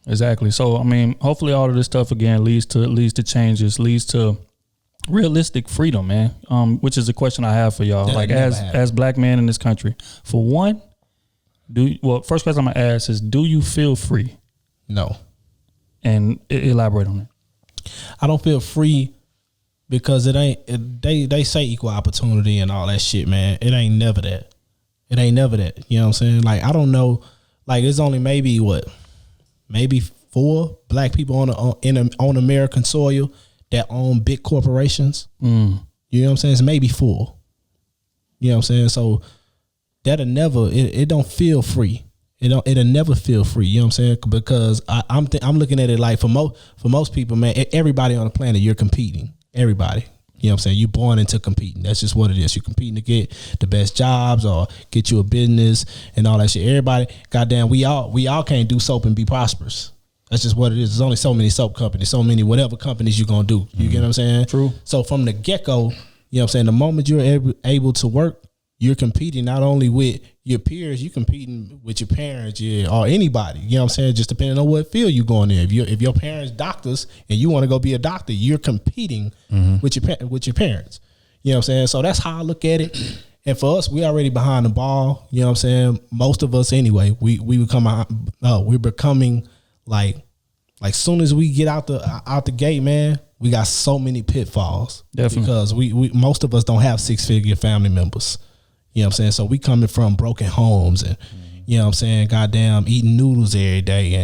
Exactly. So, I mean, hopefully all of this stuff, again, leads to changes, leads to realistic freedom, man, which is a question I have for y'all. That like, as black men in this country, for one, first question I'm going to ask is, do you feel free? No. And elaborate on it. I don't feel free because they say equal opportunity and all that shit, man. It ain't never that. It ain't never that. You know what I'm saying? Like, I don't know. Like, it's only maybe 4 black people on American soil that own big corporations. You know what I'm saying? It's maybe 4. You know what I'm saying? So that'll never. It don't feel free. It'll never feel free. You know what I'm saying? Because I'm looking at it like for most people, man. Everybody on the planet, you're competing. Everybody. You know what I'm saying? You're born into competing. That's just what it is. You're competing to get the best jobs or get you a business and all that shit. Everybody, goddamn, we all can't do soap and be prosperous. That's just what it is. There's only so many soap companies, so many whatever companies you're going to do. You get what I'm saying? True. So from the get-go, you know what I'm saying, the moment you're able to work, you're competing not only with your peers, you're competing with your parents or anybody. You know what I'm saying? Just depending on what field you're going in. If your parents doctors and you want to go be a doctor, you're competing with your parents. You know what I'm saying? So that's how I look at it. And for us, we already behind the ball. You know what I'm saying? Most of us anyway. We're becoming like soon as we get out the gate, man, we got so many pitfalls. Definitely. Because we most of us don't have 6-figure family members. You know what I'm saying? So we coming from broken homes and, you know what I'm saying, goddamn eating noodles every day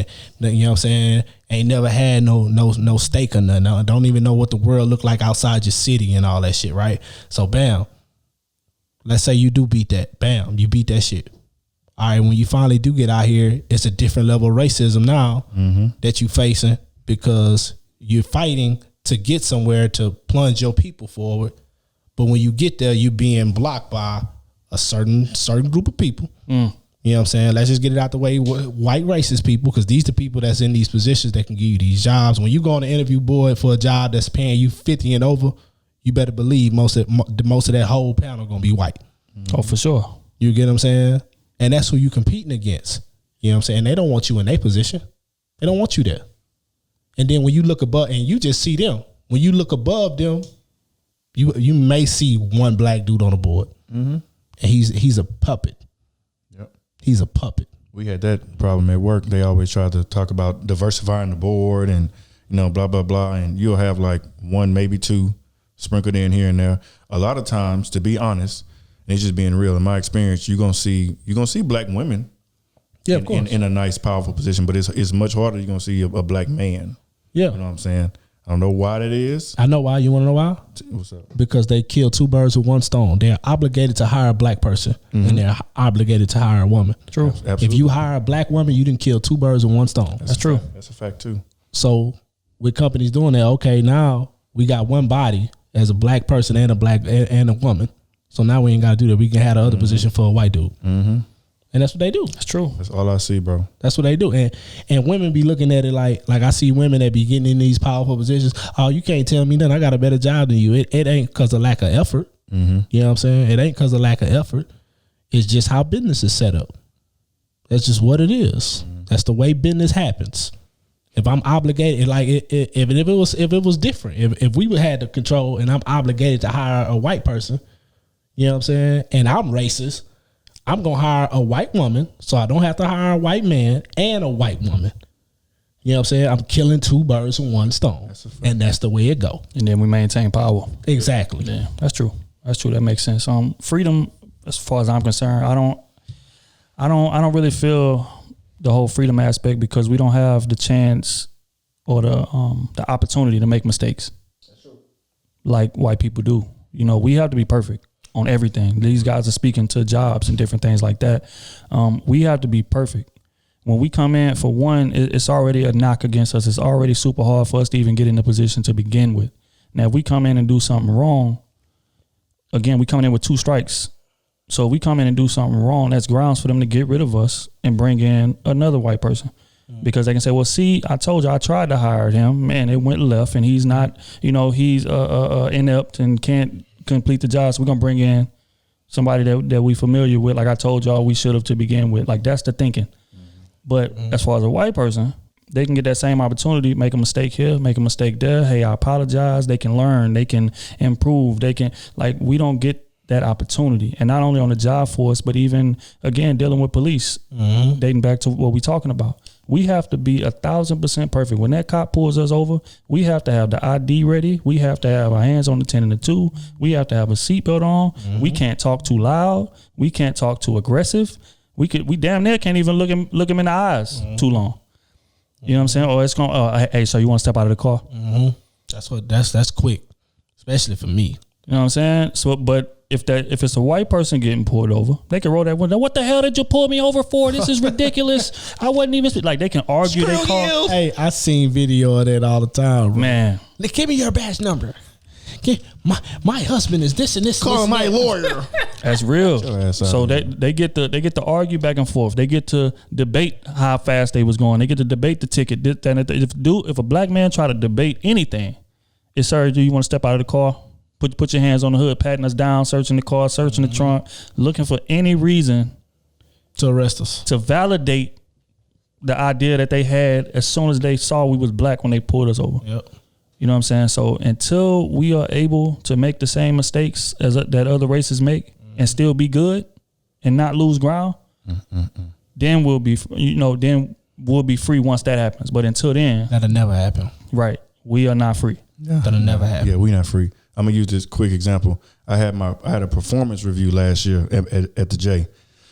and, you know what I'm saying, ain't never had no steak or nothing. I don't even know what the world look like outside your city and all that shit, right? So bam, let's say you do beat that. Bam, you beat that shit. All right, when you finally do get out here, it's a different level of racism now that you facing because you're fighting to get somewhere to plunge your people forward. But when you get there, you're being blocked by a certain group of people. You know what I'm saying? Let's just get it out the way. White racist people, because these the people that's in these positions that can give you these jobs. When you go on the interview board for a job that's paying you 50 and over, you better believe most of that whole panel gonna be white. Oh, for sure. You get what I'm saying? And that's who you competing against. You know what I'm saying? They don't want you in their position. They don't want you there. And then when you look above and you just see them, when you look above them, you may see one black dude on the board. And he's a puppet. Yep. He's a puppet. We had that problem at work. They always try to talk about diversifying the board and, you know, blah, blah, blah. And you'll have like 1, maybe 2 sprinkled in here and there. A lot of times, to be honest, and it's just being real, in my experience, you're gonna see black women in a nice, powerful position, but it's much harder. You're gonna see a black man. Yeah. You know what I'm saying? I don't know why that is. I know why. You want to know why? What's up? Because they kill 2 birds with 1 stone. They're obligated to hire a black person, and they're obligated to hire a woman. True. Absolutely. If you hire a black woman, you didn't kill 2 birds with 1 stone. That's true. That's a fact too. So with companies doing that, okay, now we got one body as a black person and a woman. So now we ain't got to do that. We can have the other position for a white dude. And that's what they do. That's true. That's all I see, bro. That's what they do. And women be looking at it like I see women that be getting in these powerful positions. Oh, you can't tell me nothing. I got a better job than you. It ain't because of lack of effort. You know what I'm saying? It ain't because of lack of effort. It's just how business is set up. That's just what it is. That's the way business happens. If I'm obligated, like if it was different, if we had the control and I'm obligated to hire a white person, you know what I'm saying? And I'm racist. I'm going to hire a white woman so I don't have to hire a white man and a white woman. You know what I'm saying? I'm killing 2 birds with 1 stone. And that's the way it go. And then we maintain power. Exactly. Yeah, that's true. That's true. That makes sense. Freedom, as far as I'm concerned, I don't really feel the whole freedom aspect because we don't have the chance or the opportunity to make mistakes. That's true. Like white people do. You know, we have to be perfect on everything. These guys are speaking to jobs and different things like that. We have to be perfect. When we come in, for one, it's already a knock against us. It's already super hard for us to even get in the position to begin with. Now, if we come in and do something wrong, again, we coming in with 2 strikes. So if we come in and do something wrong, that's grounds for them to get rid of us and bring in another white person. Because they can say, well, see, I told you I tried to hire him, man, it went left and he's not, he's inept and can't complete the job. So we're going to bring in somebody that we familiar with. Like I told y'all we should have to begin with. Like that's the thinking. But as far as a white person, they can get that same opportunity, make a mistake here, make a mistake there. Hey, I apologize. They can learn, they can improve, they can, like, we don't get that opportunity. And not only on the job force, but even, again, dealing with police, dating back to what we're talking about. We have to be 1,000% perfect. When that cop pulls us over, we have to have the ID ready. We have to have our hands on the 10 and the 2. We have to have a seatbelt on. We can't talk too loud. We can't talk too aggressive. We damn near can't even look him in the eyes too long. You know what I'm saying? Or it's going, hey, so you want to step out of the car? That's quick, especially for me. You know what I'm saying? So, but if it's a white person getting pulled over, they can roll that window. What the hell did you pull me over for? This is ridiculous. I wasn't even like, they can argue their car. Hey, I seen video of that all the time, bro. Man. Give me your badge number. My husband is this and this. Call my lawyer. That's real. So they get to argue back and forth. They get to debate how fast they was going. They get to debate the ticket. If a black man try to debate anything, it's sir, do you want to step out of the car? Put your hands on the hood, patting us down, searching the car, searching the trunk, looking for any reason to arrest us, to validate the idea that they had as soon as they saw we was black when they pulled us over. Yep. You know what I'm saying? So until we are able to make the same mistakes as that other races make and still be good and not lose ground, then we'll be free once that happens. But until then, that'll never happen. Right. We are not free. Yeah. That'll never happen. Yeah, we're not free. I'm gonna use this quick example. I had a performance review last year at the J.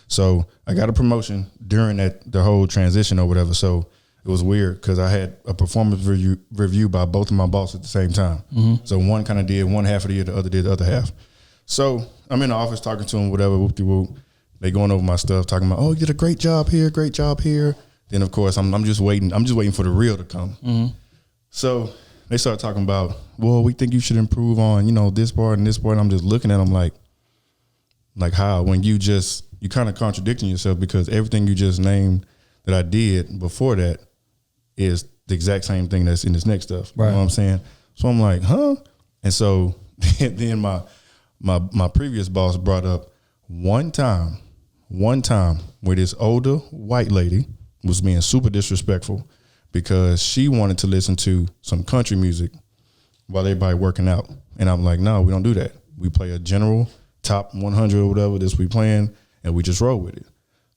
So I got a promotion during the whole transition or whatever. So it was weird because I had a performance review by both of my bosses at the same time. So one kind of did one half of the year, the other did the other half. So I'm in the office talking to them, whatever, whoop-de-whoop. They going over my stuff, talking about, oh, you did a great job here. Then of course I'm just waiting for the real to come. So they start talking about, well, we think you should improve on, this part and this part. And I'm just looking at them like how, when you kind of contradicting yourself, because everything you just named that I did before that is the exact same thing that's in this next stuff. Right. You know what I'm saying? So I'm like, huh? And so then my previous boss brought up one time where this older white lady was being super disrespectful because she wanted to listen to some country music while everybody working out. And I'm like, no, we don't do that. We play a general top 100 or whatever this we playing, and we just roll with it.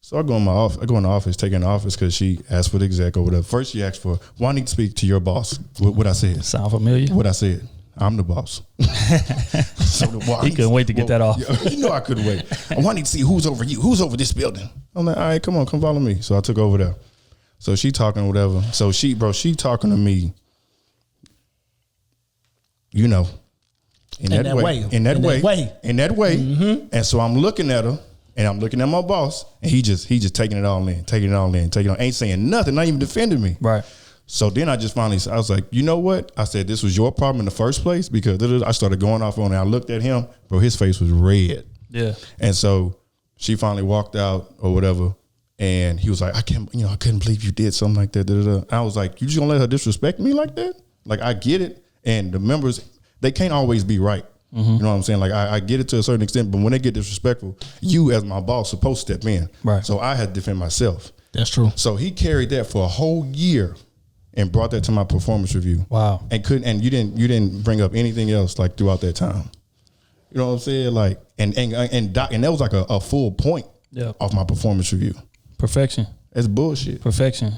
So I go in the office, take her in the office because she asked for the exec or whatever. First she asked for, well, I need to speak to your boss. What I said. Sound familiar? What I said. I'm the boss. He couldn't wait to get that off. I couldn't wait. I need to see who's over you. Who's over this building? I'm like, all right, come follow me. So I took over there. So she talking whatever. So she talking to me, in that way. And so I'm looking at her and I'm looking at my boss and he just taking it all in. Ain't saying nothing, not even defending me. Right. So then I was like, you know what? I said, this was your problem in the first place, because I started going off on it. I looked at him, bro, his face was red. Yeah. And so she finally walked out or whatever. And he was like, I couldn't believe you did something like that. I was like, you just gonna let her disrespect me like that? Like, I get it. And the members, they can't always be right. You know what I'm saying? Like, I get it to a certain extent, but when they get disrespectful, you as my boss supposed to step in. Right. So I had to defend myself. That's true. So he carried that for a whole year and brought that to my performance review. Wow. And you didn't bring up anything else like throughout that time. You know what I'm saying? Like, and that was like a full point off my performance review. Perfection. That's bullshit. Perfection.